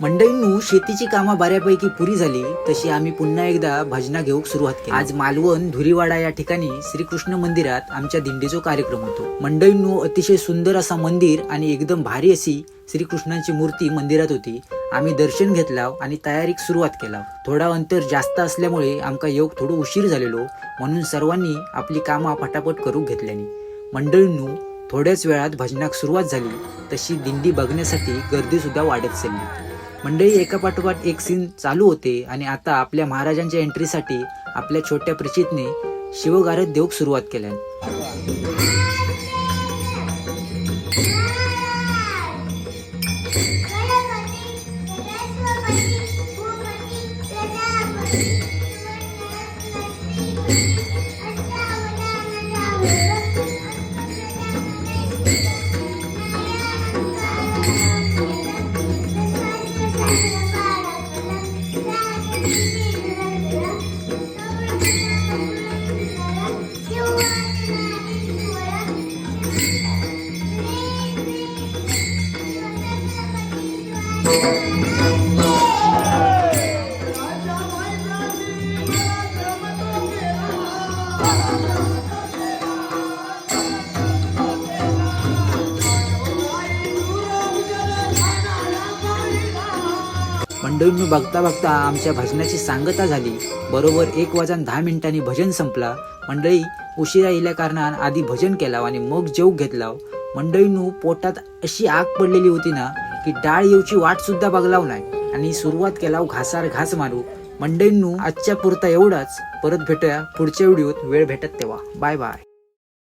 मंडळींनो, शेतीची कामं बऱ्यापैकी पुरी झाली तशी आम्ही पुन्हा एकदा भजना घेऊक सुरुवात केली। आज मालवण धुरीवाडा या ठिकाणी श्रीकृष्ण मंदिरात आमच्या दिंडीचा कार्यक्रम होतो। मंडळींनो, अतिशय सुंदर असा मंदिर आणि एकदम भारी अशी श्रीकृष्णांची मूर्ती मंदिरात होती। आम्ही दर्शन घेतला आणि तयारीक सुरुवात केला। थोडा अंतर जास्त असल्यामुळे आमका योग थोडं उशीर झालेलो, म्हणून सर्वांनी आपली कामं पटापट करून घेतल्यानी। मंडळींनो, थोड्याच वेळात भजनाक सुरुवात झाली तशी दिंडी बघण्यासाठी गर्दी सुद्धा वाढत चालली। मंडळी एका पाठोपाठ एक सीन चालू होते आणि आता आपल्या महाराजांच्या एंट्रीसाठी आपल्या छोट्या प्रचितने शिवगारत देऊक सुरुवात केल्या। मंडळींनी बघता बघता आमच्या भजनाची सांगता झाली। बरोबर 1:10 भजन संपला। मंडळी उशिरा येल्या कारणान आधी भजन केला आणि मग जेवू घेतला। मंडळींनो, पोटात अशी आग पडलेली होती ना की डाळ येऊची वाट सुद्धा बघलाव नाही आणि सुरुवात केला घासार घास मारू। मंडळींनो, आजच्या पुरता एवढाच। परत भेटूया पुढच्या व्हिडिओत वेळ भेटत तेव्हा। Bye bye.